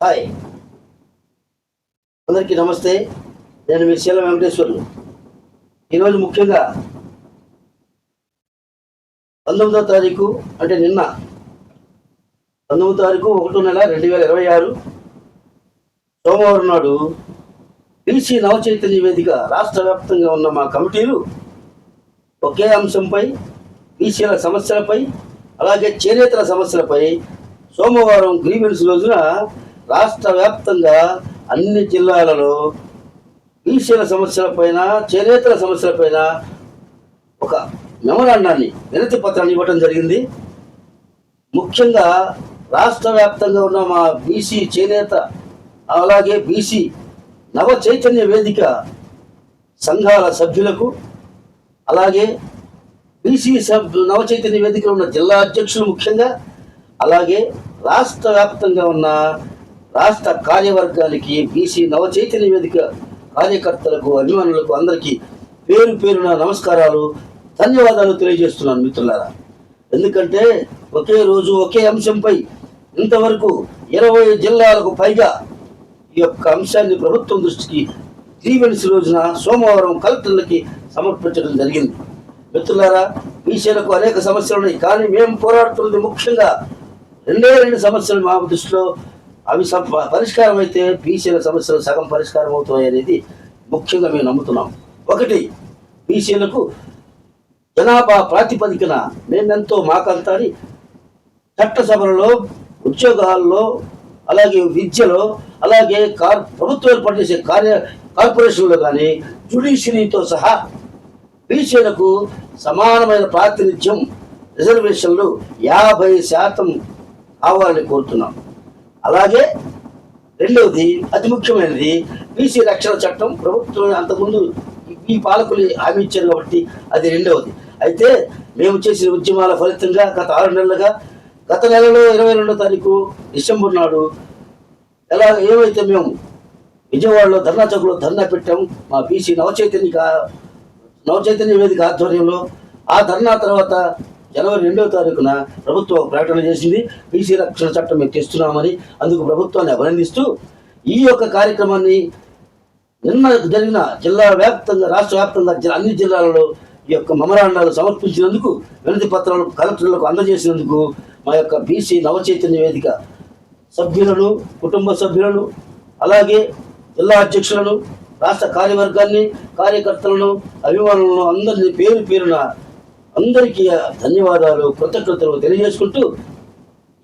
Hi, అందరికీ నమస్తే. నేను మీ శీల వెంకటేశ్వర్లు. ఈరోజు ముఖ్యంగా 19వ తారీఖు అంటే నిన్న 19వ తారీఖు 1వ నెల 2026 సోమవారం నాడు బీసీ నవచైతన్య వేదిక రాష్ట్ర వ్యాప్తంగా ఉన్న మా కమిటీలు ఒకే అంశంపై, బీసీల సమస్యలపై, అలాగే చేనేతల సమస్యలపై సోమవారం గ్రీవెన్స్ రోజున రాష్ట్ర వ్యాప్తంగా అన్ని జిల్లాలలో బీసీల సమస్యలపైన, చేనేతల సమస్యలపైన ఒక మెమరాండాన్ని, వినతి పత్రాన్ని ఇవ్వడం జరిగింది. ముఖ్యంగా రాష్ట్ర వ్యాప్తంగా ఉన్న మా బీసీ చేనేత, అలాగే బీసీ నవ చైతన్య వేదిక సంఘాల సభ్యులకు, అలాగే బీసీ నవ చైతన్య వేదికలో ఉన్న జిల్లా అధ్యక్షులు ముఖ్యంగా, అలాగే రాష్ట్ర వ్యాప్తంగా ఉన్న రాష్ట్ర కార్యవర్గానికి, బీసీ నవ చైతన్య వేదిక కార్యకర్తలకు, అభిమానులకు అందరికీ పేరు పేరున నమస్కారాలు, ధన్యవాదాలు తెలియజేస్తున్నాను మిత్రులారా. ఎందుకంటే ఒకే రోజు ఒకే అంశంపై ఇంతవరకు 20 జిల్లాలకు పైగా ఈ యొక్క అంశాన్ని ప్రభుత్వం దృష్టికి గ్రీవెన్స్ రోజున సోమవారం కలెక్టర్లకి సమర్పించడం జరిగింది. మిత్రులారా, బీసీలకు అనేక సమస్యలు ఉన్నాయి, కానీ మేము పోరాడుతున్నది ముఖ్యంగా రెండు సమస్యలు మా దృష్టిలో. అవి పరిష్కారం అయితే బీసీల సమస్యలు సగం పరిష్కారం అవుతాయి అనేది ముఖ్యంగా మేము నమ్ముతున్నాం. ఒకటి, బీసీలకు జనాభా ప్రాతిపదికన మేమెంతో మాకంతా అని చట్టసభలలో, ఉద్యోగాల్లో, అలాగే విద్యలో, అలాగే ప్రభుత్వం ఏర్పాటు చేసే కార్పొరేషన్లో కానీ జ్యుడిషియరీతో సహా బీసీలకు సమానమైన ప్రాతినిధ్యం, రిజర్వేషన్లు 50% కావాలని కోరుతున్నాం. అలాగే రెండవది, అతి ముఖ్యమైనది, బీసీ రక్షణ చట్టం. ప్రభుత్వం అంతకుముందు ఈ పాలకులు హామీ ఇచ్చారు కాబట్టి అది రెండవది. అయితే మేము చేసిన ఉద్యమాల ఫలితంగా గత 6 నెలలుగా, గత నెలలో 22వ తారీఖు డిసెంబర్ నాడు ఏమైతే మేము విజయవాడలో ధర్నా చౌక్లో ధర్నా పెట్టాము, మా బీసీ నవచైతన్య వేదిక ఆధ్వర్యంలో. ఆ ధర్నా తర్వాత జనవరి 2వ తారీఖున ప్రభుత్వం ప్రకటన చేసింది, బీసీ రక్షణ చట్టం మేము తెస్తున్నామని. అందుకు ప్రభుత్వాన్ని అభినందిస్తూ ఈ యొక్క కార్యక్రమాన్ని నిన్న జరిగిన జిల్లా వ్యాప్తంగా, రాష్ట్ర వ్యాప్తంగా అన్ని జిల్లాలలో ఈ యొక్క మెమరాండాలు సమర్పించినందుకు, వినతి పత్రాలు కలెక్టర్లకు అందజేసినందుకు మా యొక్క బీసీ నవచైతన్య వేదిక సభ్యులను, కుటుంబ సభ్యులను, అలాగే జిల్లా అధ్యక్షులను, రాష్ట్ర కార్యవర్గాన్ని, కార్యకర్తలను, అభిమానులను అందరినీ పేరు పేరున అందరికీ ధన్యవాదాలు, కృతజ్ఞతలు తెలియజేసుకుంటూ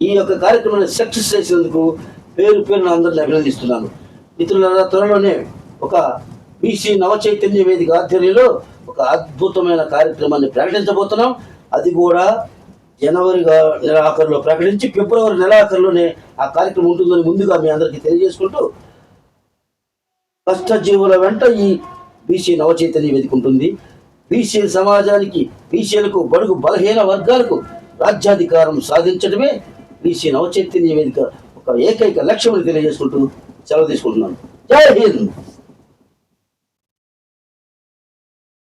ఈ యొక్క కార్యక్రమాన్ని సక్సెస్ చేసినందుకు పేరు పేరున అందరిని అభినందిస్తున్నాను. మిత్రులారా, త్వరలోనే ఒక బీసీ నవచైతన్య వేదిక ఆధ్వర్యంలో ఒక అద్భుతమైన కార్యక్రమాన్ని ప్రకటించబోతున్నాం. అది కూడా జనవరి నెలాఖరులో ప్రకటించి ఫిబ్రవరి నెలాఖరులోనే ఆ కార్యక్రమం ఉంటుందని ముందుగా మీ అందరికీ తెలియజేసుకుంటూ, కష్టజీవుల వెంట ఈ బీసీ నవచైతన్య వేదిక ఉంటుంది. బీసీ సమాజానికి, బీసీలకు, బడుగు బలహీన వర్గాలకు రాజ్యాధికారం సాధించడమే బీసీ నవచైతన్య వేదిక ఒక ఏకైక లక్ష్యం అని తెలియజేసుకుంటూ సెలవు తీసుకుంటున్నాను. జై హింద్.